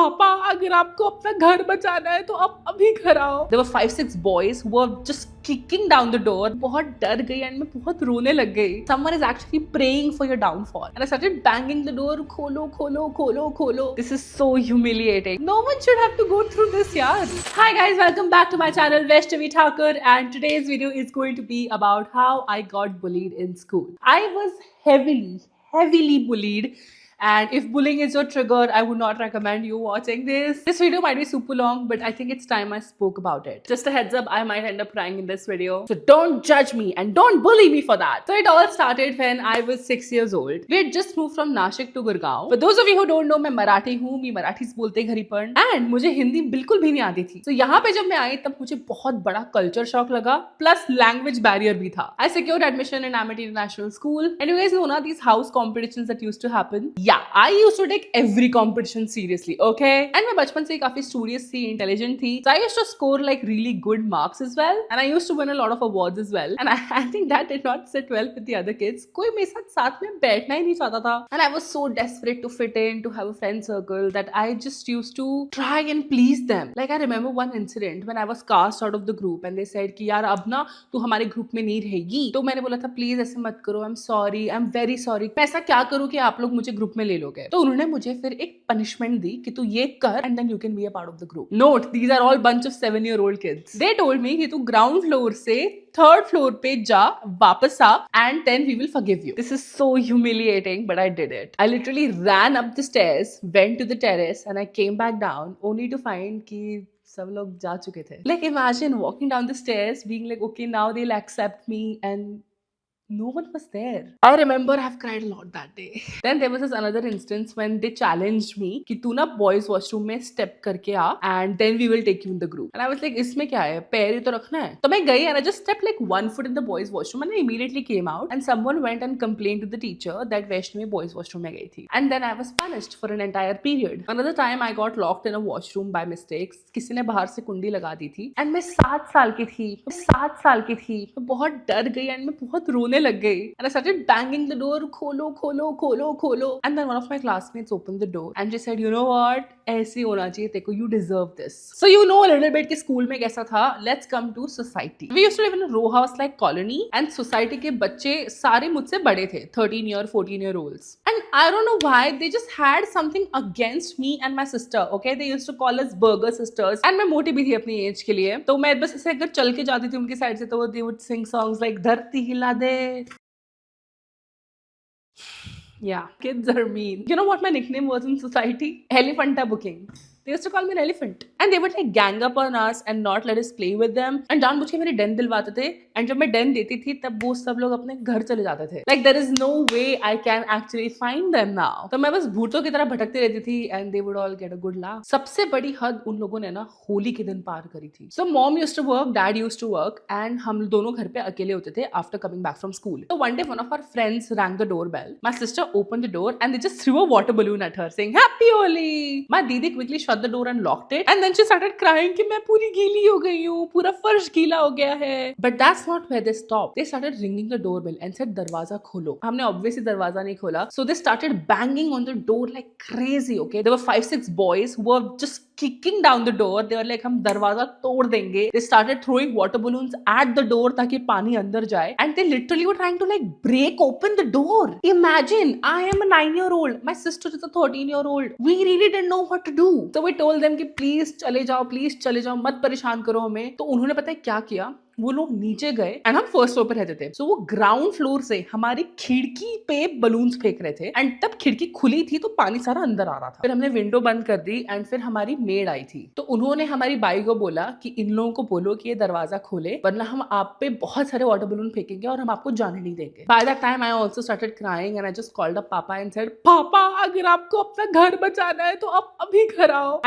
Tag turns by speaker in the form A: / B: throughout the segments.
A: पापा अगर आपको अपना घर बचाना है तो आप अभी घर आओ। There were 5-6 boys who were just kicking down the door. बहुत डर गई and मैं बहुत रोने लग गई. Someone is actually praying for your downfall. And I started banging the door. खोलो खोलो खोलो खोलो. This is so humiliating. No one should have to go through this, yaar. Hi guys, welcome back to my channel Vaishnavi Thakur, and today's video is going to be about how I got bullied in school. I was heavily bullied. And if bullying is your trigger, I would not recommend you watching this. This video might be super long, but I think it's time I spoke about it. Just a heads up, I might end up crying in this video. So don't judge me and don't bully me for that. So it all started when I was 6 years old. We had just moved from Nashik to Gurgaon. For those of you who don't know, मैं मराठी हूँ, मैं मराठी बोलते घर पर, and मुझे हिंदी बिल्कुल भी नहीं आती थी. So यहाँ पे जब मैं आई तब मुझे बहुत बड़ा culture shock लगा, plus language barrier भी था. I secured admission in Amity International School, and you guys know ना these house competitions that used to happen. Yeah, I used to take every competition seriously, okay? And मैं बचपन से काफी studious थी, intelligent थी. So I used to score like really good marks as well, and I used to win a lot of awards as well. And I think that did not sit well with the other kids. कोई मेरे साथ में बैठना ही नहीं चाहता था. And I was so desperate to fit in, to have a friend circle, that I just used to try and please them. Like I remember one incident when I was cast out of the group, and they said कि यार अब ना तू हमारे group में नहीं रहेगी. तो मैंने बोला था प्लीज ऐसे मत करो. I'm sorry, I'm very sorry. मैं ऐसा क्या करूँ कि आप लोग मुझे ग्रुप में ले लोगे. तो उन्होंने मुझे फिर एक पनिशमेंट दी कि तू ये कर and then you can be a part of the group. Note, these are all bunch of 7-year-old kids. They told me कि तू ग्राउंड फ्लोर से थर्ड फ्लोर पे जा, वापस आ, and then we will forgive you. This is so humiliating but I did it. I literally ran up the stairs, went to the terrace and I came back down only to find कि सब लोग जा चुके थे. Like imagine walking down the stairs being like okay now they'll accept me and no one was there. I remember I've cried a lot that day. Then there was this another instance when they challenged me कि तू ना boys washroom में step करके आ and then we will take you in the group. And I was like इसमें क्या है, पैर ही तो रखना है. तो मैं गई and I just stepped like 1 foot in the boys washroom and I immediately came out and someone went and complained to the teacher that Vaishnavi boys washroom में गई थी. And then I was punished for an entire period. Another time I got locked in a washroom by mistakes. किसी ने बाहर से कुंडी लगा दी थी and मैं 7 साल की थी. मैं बहुत डर गई and मैं बहुत रोने लग गई. And I started banging the door, खोलो खोलो खोलो खोलो. And then one of my classmates opened the door and she said, you know what, ऐसे होना चाहिए तेको, you deserve this. So you know a little bit कि स्कूल में कैसा था. Let's come to society. We used to live in a row house like colony and society के बच्चे सारे मुझसे बड़े थे, 13-year 14-year-olds. And I don't know why they just had something against me and my sister. Okay, they used to call us burger sisters. And मैं मोटी भी थी अपनी एज के लिए, तो मैं बस ऐसे अगर चल के जाती थी उनकी साइड से तो they would sing songs like धरती हिला दे. Yeah, kids are mean. You know what my nickname was in society? Elephanta booking. They used to call me an elephant. And they would like gang up on us and not let us play with them. And जानबूझ के मेरी den दिलवाते थे. And जब मैं den देती थी तब वो सब लोग अपने घर चले जाते थे. Like there is no way I can actually find them now. तो मैं बस भूतों की तरह भटकती रहती थी and they would all get a good laugh. सबसे बड़ी हद उन लोगों ने ना होली के दिन पार करी थी. So mom used to work, dad used to work, and हम दोनों घर पे अकेले होते थे after coming back from school. So one day one of our friends rang the doorbell. My sister opened the door and they just threw a water balloon at her saying Happy Holi. My दीदी quickly shut the door and locked it, and then she started crying कि मैं पूरी गीली हो गई हूँ, पूरा फर्श गीला हो गया है. But that's not where they stopped. They started ringing the doorbell and said दरवाजा खोलो. हमने obviously दरवाजा नहीं खोला, so they started banging on the door like crazy. Okay, there were 5-6 boys who were just kicking down the door. They were like हम दरवाजा तोड़ देंगे. They started throwing water balloons at the door ताकि पानी अंदर जाए, and they literally were trying to like break open the door. Imagine, I am a 9-year-old, my sister is a 13-year-old. We really didn't know what to do. So we told them कि please चले जाओ, मत परेशान करो हमें. तो उन्होंने पता है क्या किया, वो लोग नीचे गए एंड हम फर्स्ट फ्लोर पे रहते थे. सो वो ग्राउंड फ्लोर से हमारी खिड़की पे बलून्स फेंक रहे थे एंड तब खिड़की खुली थी तो पानी सारा अंदर आ रहा था. फिर हमने विंडो बंद कर दी एंड फिर हमारी मेड आई थी. तो उन्होंने हमारी बाई को बोला कि इन लोगों को बोलो कि ये दरवाजा खोले वरना हम आप पे बहुत सारे वाटर बलून फेंकेंगे और हम आपको जाने नहीं देंगे. By that time I also started crying and I just called up पापा एंड सेड पापा अगर आपको अपना घर बचाना है तो आप अभी घर आओ.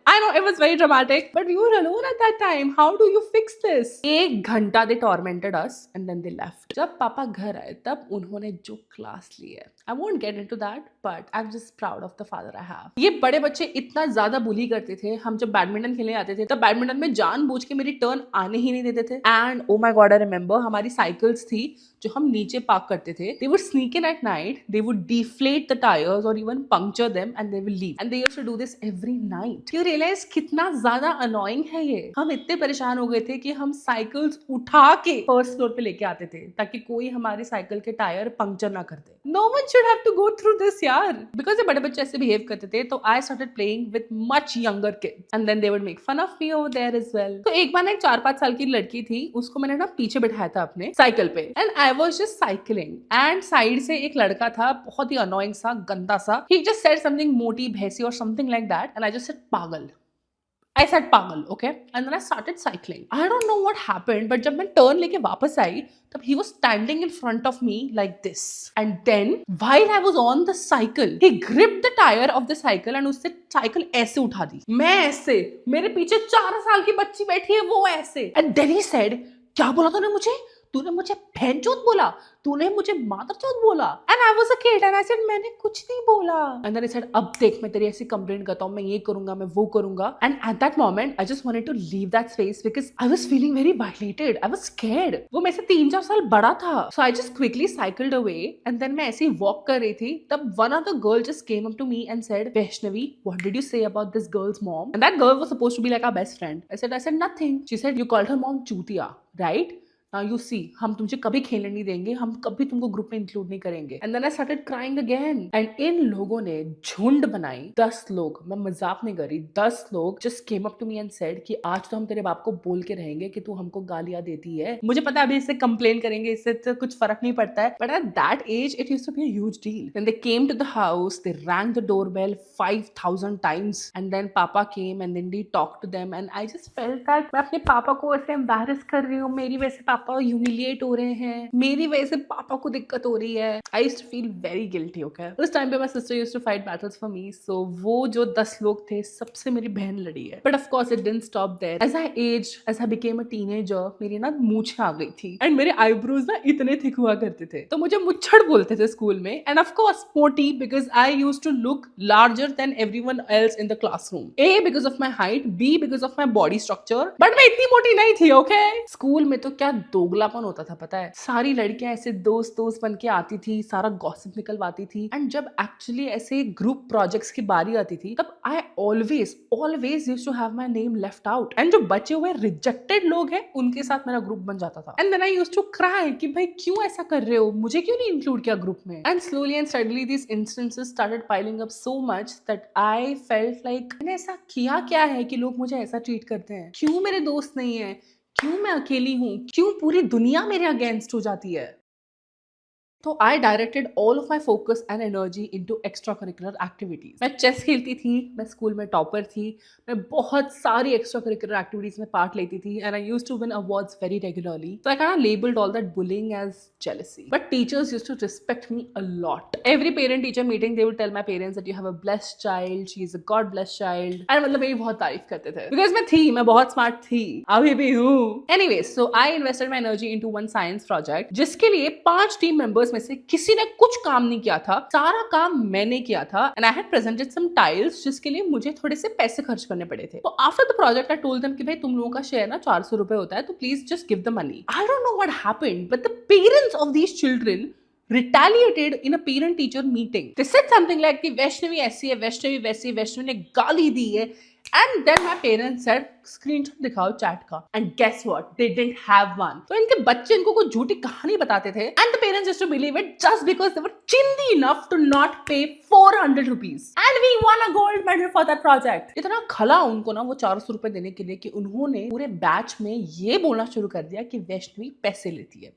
A: I know it was very dramatic, but we were alone at that time. How do you fix this? एक घंटा they tormented us and then they left. जब पापा घर आए तब उन्होंने जो क्लास ली है, I won't get into that, but I'm just proud of the father I have. ये बड़े बच्चे इतना ज्यादा बुली करते थे, हम जब बैडमिंटन खेलने आते थे तब बैडमिंटन में जानबूझ के मेरी टर्न आने ही नहीं देते थे. And oh my God, I remember हमारी साइकिल्स थी जो हम नीचे पार्क करते थे. They would sneak in at night, they would deflate the tires or even puncture them and they will leave. And they used to do this every night. You realize कितना ज्यादा annoying है ये. हम इतने परेशान हो गए थे कि हम साइकिल्स उठा के फर्स्ट फ्लोर पे लेके आते थे ताकि कोई हमारी साइकिल के टायर पंक्चर ना कर दे. No one should have to go through this यार. Because ये बड़े बच्चे ऐसे बिहेव करते थे तो I started playing with much younger kids and then they would make fun of me over there as well. तो एक बार ना एक 4-5 साल की लड़की थी, उसको मैंने ना पीछे बिठाया था अपने साइकिल पे and I was just cycling and side से एक लड़का था बहुत ही annoying सा, गंदा सा. He just said something मोटी भैंसी or something like that and I just said पागल. I said पागल, okay? And then I started cycling. I don't know what happened, but जब मैं टर्न लेके वापस आई, तब he was standing in front of me like this. And then, while I was on the cycle, he gripped the tire of the cycle and उससे cycle ऐसे उठा दी. मैं ऐसे, मेरे पीछे 4 साल की बच्ची बैठी है, वो ऐसे. And then he said, क्या बोला तूने मुझे? तूने मुझे भैंचोद बोला, तूने मुझे मादरचोद बोला. And I was a kid and I said मैंने कुछ नहीं बोला. And then he said अब देख मैं तेरी ऐसी कंप्लेंट करता हूँ, मैं ये करूंगा, मैं वो करूंगा. And at that moment I just wanted to leave that space because I was feeling very violated. I was scared. वो मेरे से 3-4 साल बड़ा था. So I just quickly cycled away and then मैं ऐसे ही walk कर रही थी. तब one of the girls just came up to me and said, Vaishnavi, what did you say about this girl's mom? And that girl was supposed to be like our best friend. I said nothing. She said you called her mom चूतिया, right? Now you see, हम तुझे कभी खेलने नहीं देंगे, हम कभी तुमको ग्रुप में इंक्लूड नहीं करेंगे. And then I started crying again. And इन लोगों ने झुंड बनाई, 10 लोग, मैं मजाक नहीं कर रही, 10 लोग just came up to me and said कि आज तो हम तेरे बाप को बोल के रहेंगे कि तू हमको गालियां देती है. मुझे पता है अभी इससे कंप्लेन करेंगे, इससे तो कुछ फर्क नहीं पड़ता है. But at that age, it used to be a huge deal. Then they came to the house, they rang the doorbell 5,000 times, and then Papa came and then they talked to them, and I just felt that मैं अपने पापा को ऐसे embarrass कर रही हूँ, मेरी वजह से पापा ह्यूमिलिएट हो रहे हैं, मेरी वजह से पापा को दिक्कत हो रही है. I used to feel very guilty. Okay, उस टाइम पे my sister used to fight battles for me. So वो जो 10 लोग थे, सबसे मेरी बहन लड़ी है. But of course it didn't stop there. As I as, as I became a teenager, मेरी ना मूंछें आ गई थी एंड मेरे आईब्रोज ना इतने थिक हुआ करते थे, तो मुझे मुच्छड़ बोलते थे स्कूल में. एंड ऑफ कोर्स मोटी, because I used to look larger than everyone else in the classroom. A because of my height, B because of my body structure. But मैं इतनी मोटी नहीं थी. ओके, स्कूल में तो क्या दोगलापन होता था पता है. सारी लड़कियां ऐसे दोस्त बन के आती थी, सारा गॉसिप निकलवाती थी. एंड जब एक्चुअली ऐसे ग्रुप प्रोजेक्ट्स की बारी आती थी, तब I always used to have my name left out. And जो बचे हुए रिजेक्टेड लोग हैं, उनके साथ मेरा ग्रुप बन जाता था. And then I used to cry कि भाई क्यों ऐसा कर रहे हो, मुझे क्यों नहीं इंक्लूड किया ग्रुप में. And slowly and steadily this instances started piling up so much that I felt like मैंने ऐसा किया क्या है कि लोग मुझे ऐसा ट्रीट करते हैं. क्यों मेरे दोस्त नहीं है, क्यों मैं अकेली हूँ, क्यों पूरी दुनिया मेरे अगेंस्ट हो जाती है. तो I directed all of my focus and energy into extracurricular activities. मैं चेस खेलती थी, मैं स्कूल में टॉपर थी, मैं बहुत सारी एक्स्ट्रा करिकुलर एक्टिविटीज में पार्ट लेती थी and I used to win awards very regularly. So I kind of labelled all that bullying as jealousy. But teachers used to respect me a lot. Every parent teacher meeting they would tell my parents that you have a blessed child, she is a God blessed child. And मतलब मेरी बहुत तारीफ करते थे because मैं बहुत smart थी, अभी भी हूँ. Anyway, so I invested my energy into one science project जिसके लिए 5 team members में से किसी ने कुछ काम नहीं किया था, सारा काम मैंने किया था. And I had presented some tiles जिसके लिए मुझे थोड़े से पैसे खर्च करने पड़े थे. तो after the project I told them कि भाई तुम लोगों का शेयर ना 400 रुपए होता है, तो please just give the money. I don't know what happened, but the parents of these children retaliated in a parent teacher meeting. They said something like कि वैष्णवी ऐसी है, वैष्णवी वैसी, वैष्णवी ने गाली दी है. And then my parents said, screenshot दिखाओ chat का. And guess what? They didn't have one. तो इनके बच्चे इनको कोई झूठी कहानी बताते थे. And the parents used to believe it just because they were chindi enough to not pay 400 rupees. And we won a gold medal for that project. इतना खला उनको ना वो 400 रुपए देने के लिए कि उन्होंने पूरे बैच में ये बोलना शुरू कर दिया कि वैष्णवी पैसे लेती है,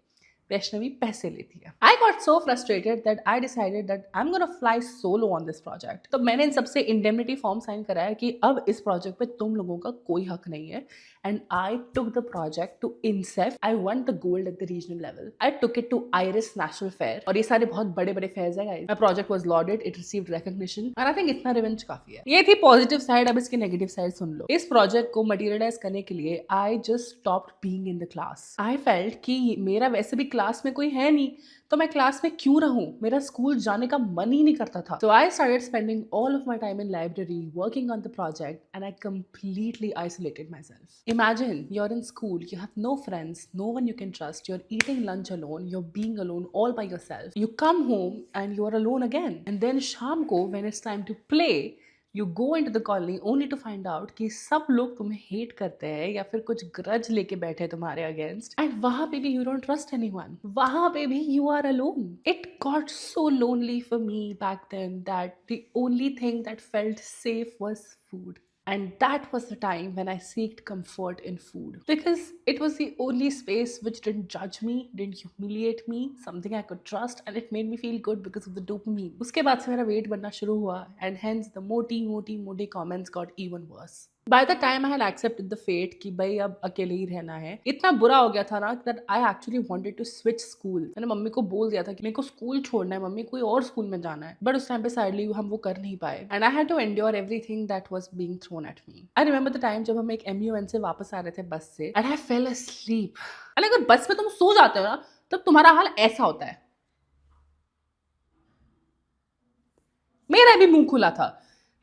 A: वैष्णवी पैसे लेती है. I got so frustrated that I decided that I'm gonna fly solo on this project. तो मैंने इन सबसे indemnity form sign कराया कि अब इस प्रोजेक्ट पे तुम लोगों का कोई हक नहीं है. And I took the project to INSEF. I won the gold at the regional level. I took it to IRIS National Fair. और ये सारे बहुत बड़े बड़े फेयर्स है guys. My project was lauded. It received recognition. And I think इतना revenge काफी है. ये थी पॉजिटिव साइड. अब इसकी नेगेटिव साइड सुन लो. इस प्रोजेक्ट को मटीरियलाइज करने के लिए I just stopped being in the class. I felt कि मेरा वैसे भी क्लास में कोई है नहीं तो मैं क्लास में क्यों रहूं, मेरा स्कूल जाने का मन ही नहीं करता था. So I started spending all of my time in library working on the project and I completely isolated myself. Imagine you're in school, you have no friends, no one you can trust, you're eating lunch alone, you're being alone all by yourself. You come home and you're alone again. And then शाम को when it's time to play, you go into the colony only to find out कि सब लोग तुम्हें hate करते हैं या फिर कुछ grudge लेके बैठे हैं तुम्हारे against. And वहाँ पे भी you don't trust anyone. वहाँ पे भी you are alone. It got so lonely for me back then that the only thing that felt safe was food. And that was the time when I sought comfort in food. Because it was the only space which didn't judge me, didn't humiliate me, something I could trust, and it made me feel good because of the dopamine. उसके बाद से मेरा weight बढ़ना शुरू हुआ, and hence the मोटी comments got even worse. By the time I had accepted the fate कि भाई अब अकेले ही रहना है, इतना बुरा हो गया था ना that I actually wanted to switch school. मैंने मम्मी को बोल दिया था कि मेरे को स्कूल छोड़ना है, मम्मी कोई और स्कूल में जाना है. बट उस टाइम पे sadly हम वो कर नहीं पाए. And I had to endure everything that was being thrown at me. I remember the time जब हम एक MUN से वापस आ रहे थे बस से, and I fell asleep. अगर बस में तुम सो जाते हो ना तब तुम्हारा हाल ऐसा होता है. मेरा भी मुंह खुला था.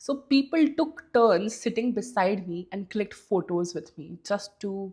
A: So people took turns sitting beside me and clicked photos with me just to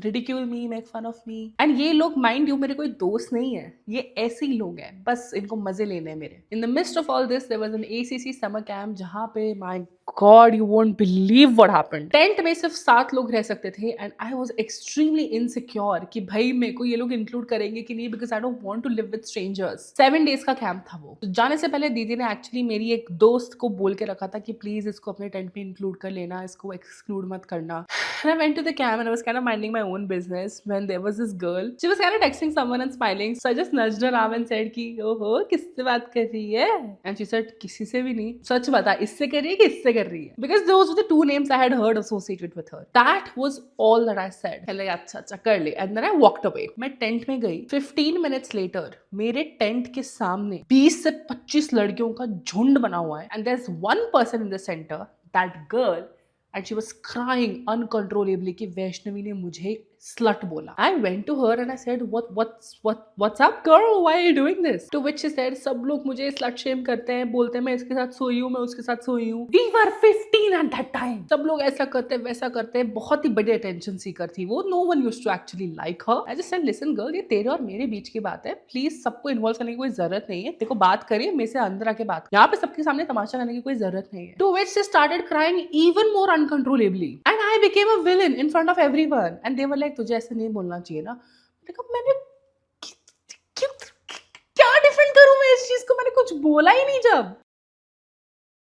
A: ridicule me, make fun of me. And ये लोग mind you मेरे कोई दोस्त नहीं है, ये ऐसे ही लोग हैं, बस इनको मजे लेने हैं मेरे. In the midst of all this, there was an ACC summer camp जहाँ पे my God, you won't believe what happened. Tent में सिर्फ 7 लोग रह सकते थे and I was extremely insecure कि भाई मेरे को ये लोग इंक्लूड करेंगे कि नहीं because I don't want to live with strangers. 7 days का कैंप था वो. तो जाने से पहले दीदी ने एक्चुअली मेरी एक दोस्त को बोल के रखा था कि प्लीज इसको अपने टेंट में इंक्लूड कर लेना, इसको एक्सक्लूड मत करना. And I went to the camp and I was kind of minding my own business when there was this girl. She was kind of texting someone and smiling. So I just nudged her arm and said कि ओहो किससे बात कर रही है? And she said किसी से भी नहीं. सच बता इससे कर रही है कि इससे कर रही है? Because those were the 2 names I had heard associated with her. That was all that I said. And like अच्छा कर ले. And then I walked away. मैं टेंट में गई. 15 minutes later मेरे टेंट के सामने 20 से 25 लड़कियों का झुंड बना हुआ है. And there's one person in the center, that girl. And she was crying uncontrollably कि वैष्णवी ने मुझे slut बोला. I went to her and I said, what's up girl? Why are you doing this? To which she said, सब लोग मुझे slut shame करते हैं, बोलते हैं मैं इसके साथ सोई हूँ, मैं उसके साथ सोई हूँ. We were 15 at that time. सब लोग ऐसा करते हैं, वैसा करते हैं. बहुत ही बड़ी attention seeker थी वो. No one used to actually like her. I just said, listen girl, ये तेरे और मेरे बीच की बात है. Please सबको involve करने की कोई जरूरत नहीं है. देखो बात करिए, मेरे से अंदर आके बात. यहाँ पे सबके सामने तमाशा करने की कोई जरूरत नहीं है. To which she started crying even more uncontrollably. And I became a villain in front of everyone. And they were like, तुझे ऐसा नहीं बोलना चाहिए ना. मैंने क्या डिफेंड करूं मैं इस चीज को? मैंने कुछ बोला ही नहीं जब.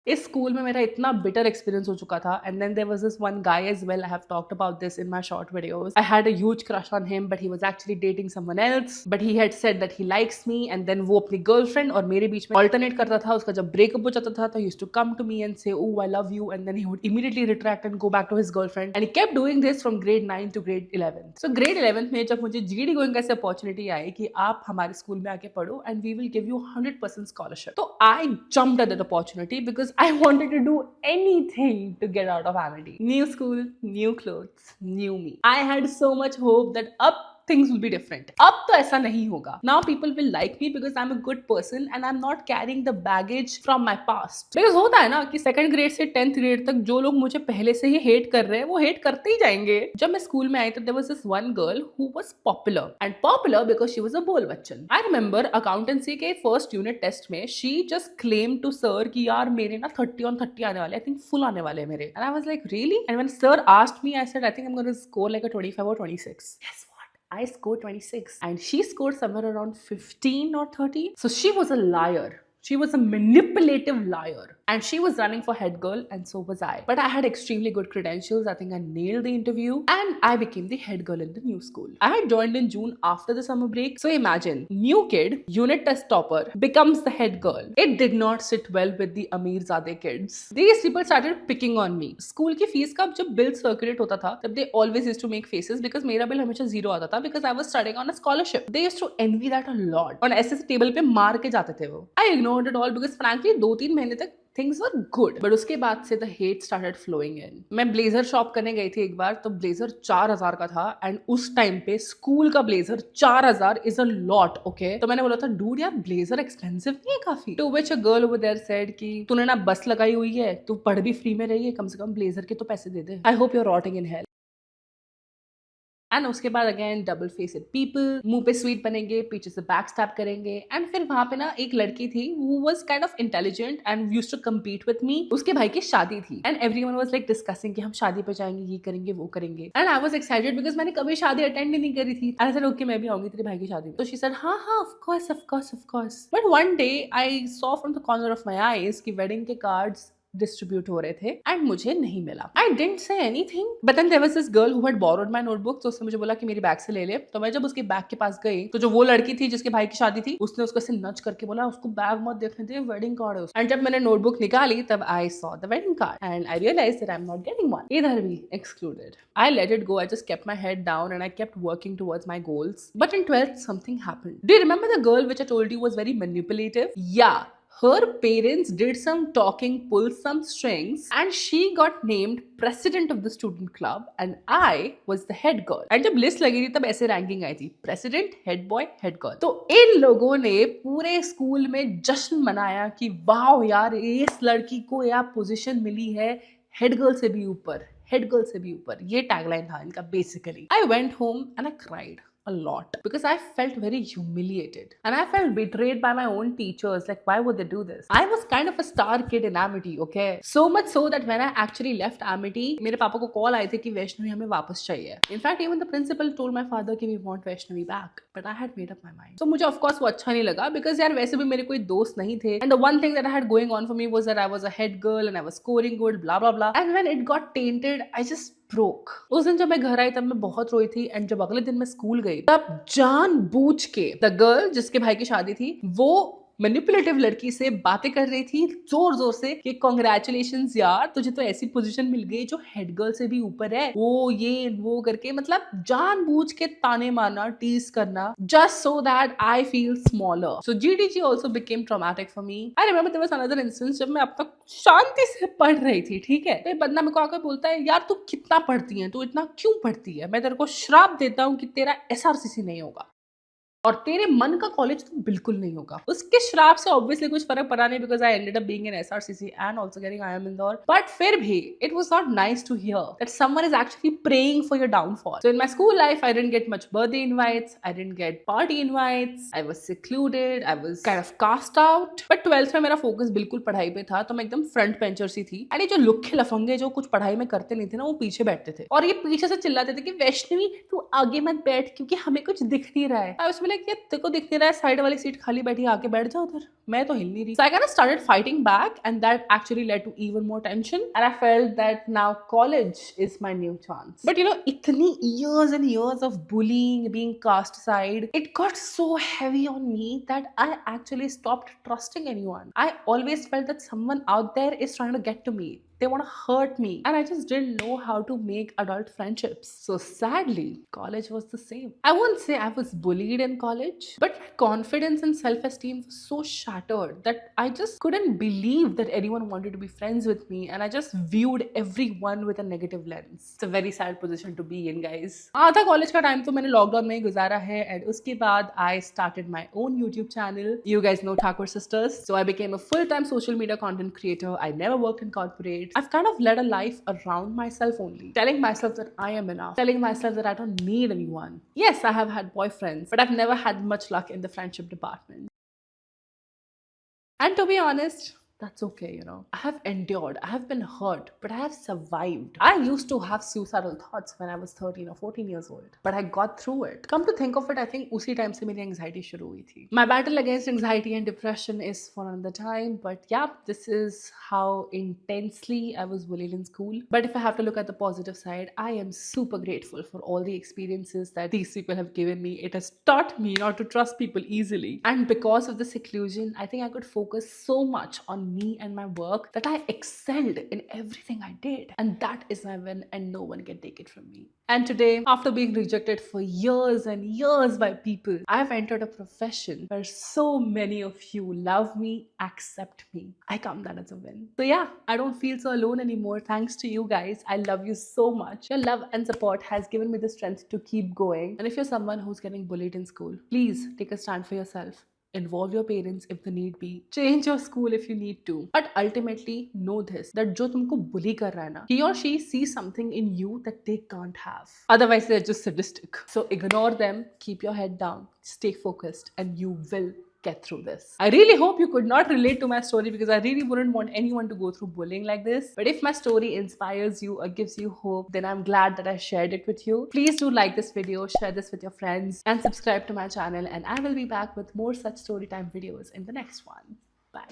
A: इस स्कूल में मेरा इतना बिटर एक्सपीरियंस हो चुका था. And then there was this one guy as well. I have talked about this in my short videos. I had a huge crush on him but he was actually dating someone else. But he had said that he likes me. And then वो अपनी girlfriend और मेरे बीच में alternate करता था. उसका जब breakup हो जाता था तो he used to come to me and say oh I love you. And then he would immediately retract and go back to his girlfriend. And he kept doing this from grade 9 to grade 11. So grade 11 में जब मुझे GD Goenka का opportunity आई कि आप हमारे school में आके पढ़ो and we will give you 100% scholarship. तो I jumped at that opportunity because I wanted to do anything to get out of Amity. New school, new clothes, new me. I had so much hope that up things will be different. अब तो ऐसा नहीं होगा. Now people will like me because I'm a good person and I'm not carrying the baggage from my past. Because होता है ना कि 2nd grade से 10th grade तक जो लोग मुझे पहले से ही hate कर रहे हैं वो hate करते ही जाएंगे. जब मैं स्कूल में आई तो there was this one girl who was popular and popular because she was a बोल बच्चन. I remember accountancy के first unit test में she just claimed to sir कि यार मेरे ना 30 on 30 आने वाले, I think full आने वाले हैं मेरे. And I was like really? And when sir asked me, I said I think I'm going to score like a 25 or 26. Yes. I scored 26 and she scored somewhere around 15 or 13. So she was a liar. She was a manipulative liar. And she was running for head girl and so was I. But I had extremely good credentials. I think I nailed the interview and I became the head girl in the new school. I had joined in June after the summer break. So imagine, new kid, unit test topper, becomes the head girl. It did not sit well with the Amirzadeh kids. These people started picking on me. School की fees का जब bill circulate होता था, तब they always used to make faces because मेरा bill हमेशा 0 आता था because I was studying on a scholarship. They used to envy that a lot. और ऐसे टेबल पे मार के जाते थे वो. I ignored it all because frankly 2-3 महीने तक थिंग्स वर गुड, बट उसके बाद से the hate started flowing in. मैं ब्लेजर शॉप करने गई थी एक बार, तो ब्लेजर 4000 का था, एंड उस टाइम पे स्कूल का blazer 4000 is a lot, okay. तो मैंने बोला था डूड यार ब्लेजर एक्सपेंसिव नहीं है काफी? To which a girl over there said कि तूने ना बस लगाई हुई है, तू पढ़ भी फ्री में रही है, कम से कम ब्लेजर के तो पैसे दे दे। I hope you are rotting in hell. And उसके बाद अगेन डबल फेसेड पीपल, मुंह पे स्वीट बनेंगे, पीछे से बैक स्टैप करेंगे। एंड फिर वहां पे ना एक लड़की थी, वो was kind of intelligent and used to compete with me. उसके भाई की शादी थी and everyone was like discussing कि हम शादी पे जाएंगे, ये करेंगे, वो करेंगे। And I was excited because मैंने कभी शादी अटेंड ही नहीं करी थी। एंड आई सेड ओके मैं भी आऊंगी तेरे भाई की शादी में। तो शी सेड हाँ हाँ of course of course of course. But one day I saw from the corner of my eyes कि वेडिंग के कार्ड्स डिस्ट्रीब्यूट हो रहे थे एंड मुझे नहीं मिला। I didn't say anything, but then there was this girl who had borrowed my notebook, तो उसने मुझे बोला कि मेरी बैग से ले ले। तो मैं जब उसके बैग के पास गई, तो जो वो लड़की थी जिसके भाई की शादी थी, उसने उसको ऐसे नच करके बोला उसको बैग मत देखने दे, वेडिंग कार्ड है। एंड जब मैंने नोटबुक निकाली तब I saw the wedding card and I realised that I am not getting one. इधर भी excluded. I let it go, I just kept my head down and I kept working towards my goals. But in 12th something happened. Do you remember the girl which I told you was very manipulative? Yeah. Her parents did some talking, pulled some strings, and she got named president of the student club, and I was the head girl. And जब list लगी थी तब ऐसे ranking आई थी, president, head boy, head girl. तो इन लोगों ने पूरे स्कूल में जश्न मनाया कि वाह यार इस लड़की को यह पोजीशन मिली है हेड गर्ल से भी ऊपर, हेड गर्ल से भी ऊपर। ये टैगलाइन था इनका basically. I went home and I cried a lot because I felt very humiliated and I felt betrayed by my own teachers. Like, why would they do this? I was kind of a star kid in Amity, okay? So much so that when I actually left Amity, मेरे पापा को call आई थी कि वैष्णवी हमें वापस चाहिए. In fact, even the principal told my father कि we want Vaishnavi back. But I had made up my mind. So मुझे of course वो अच्छा नहीं लगा because यार वैसे भी मेरे कोई दोस्त नहीं थे. And the one thing that I had going on for me was that I was a head girl and I was scoring good, blah blah blah. And when it got tainted, I just broke. उस दिन जब मैं घर आई तब मैं बहुत रोई थी एंड जब अगले दिन मैं स्कूल गई तब जानबूझ के द गर्ल जिसके भाई की शादी थी वो मैनिपुलेटिव लड़की से बातें कर रही थी जोर जोर से कि कांग्रेचुलेशंस यार तुझे तो ऐसी पोजीशन मिल गई जो हेड गर्ल से भी ऊपर है, वो ये वो करके मतलब जानबूझ के ताने मारना, टीज करना just so that I feel smaller. So GDG also became traumatic for me. I remember there was another instance जब मैं अब तक शांति से पढ़ रही थी, ठीक है, तो बंदा मेरे को आकर बोलता है यार तू कितना पढ़ती है, तू इतना क्यों पढ़ती है, मैं तेरे को श्राप देता हूँ कि तेरा एसआरसीसी नहीं होगा और तेरे मन का कॉलेज तो बिल्कुल नहीं होगा. उसके श्राप से ऑब्वियसली कुछ फर्क पड़ा नहीं because I ended up being in SRCC and also getting IIM Indore. But फिर भी it was not nice to hear that someone is actually praying for your downfall. So in my school life I didn't get much birthday invites, I didn't get party invites, I was secluded, I was kind of cast out. But 12th में मेरा focus बिल्कुल पढ़ाई पे था, तो मैं एकदम front bencher सी थी. एंड ये जो लुक्खे लफंगे जो कुछ पढ़ाई में करते नहीं थे ना, वो पीछे बैठते थे और ये पीछे से चिल्लाते थे कि वैष्णवी तू आगे मत बैठ क्योंकि हमें कुछ दिख नहीं रहा है. आई वाज लाइक तेरे को दिख नहीं रहा है, साइड वाली सीट खाली बैठी, आके बैठ जाओ उधर, मैं तो हिल नहीं रही. So I kind of started fighting back and that actually led to even more tension and I felt that now college is my new chance. But you know, itni years and years of bullying, being cast aside, it got so heavy on me that I actually stopped trusting anyone. I always felt that someone out there is trying to get to me. They want to hurt me and I just didn't know how to make adult friendships. So sadly, college was the same. I won't say I was bullied in college, but my confidence and self-esteem was so shattered that I just couldn't believe that anyone wanted to be friends with me and I just viewed everyone with a negative lens. It's a very sad position to be in, guys. आधा college का time तो मैंने lockdown में ही गुजारा है and उसके बाद I started my own YouTube channel. You guys know Thakur Sisters. So I became a full-time social media content creator. I never worked in corporate. I've kind of led a life around myself only, telling myself that I am enough, telling myself that I don't need anyone. Yes, I have had boyfriends, but I've never had much luck in the friendship department. And to be honest, that's okay, you know. I have endured, I have been hurt, but I have survived. I used to have suicidal thoughts when I was 13 or 14 years old, but I got through it. Come to think of it, I think usi time se meri anxiety shuru hui thi. My battle against anxiety and depression is for another time, but yeah, this is how intensely I was bullied in school. But if I have to look at the positive side, I am super grateful for all the experiences that these people have given me. It has taught me not to trust people easily. And because of the seclusion, I think I could focus so much on me and my work that I excelled in everything I did. And that is my win, and no one can take it from me. And today, after being rejected for years and years by people, I've entered a profession where so many of you love me, accept me. I count that as a win. So yeah, I don't feel so alone anymore. Thanks to you guys. I love you so much. Your love and support has given me the strength to keep going. And if you're someone who's getting bullied in school, please take a stand for yourself. Involve your parents if the need be. Change your school if you need to. But ultimately, know this, that जो तुमको bully कर रहा है ना, he or she sees something in you that they can't have. Otherwise, they're just sadistic. So ignore them, keep your head down, stay focused, and you will get through this. I really hope you could not relate to my story because I really wouldn't want anyone to go through bullying like this. But if my story inspires you or gives you hope, then I'm glad that I shared it with you. Please do like this video, share this with your friends, and subscribe to my channel. And I will be back with more such storytime videos in the next one. Bye.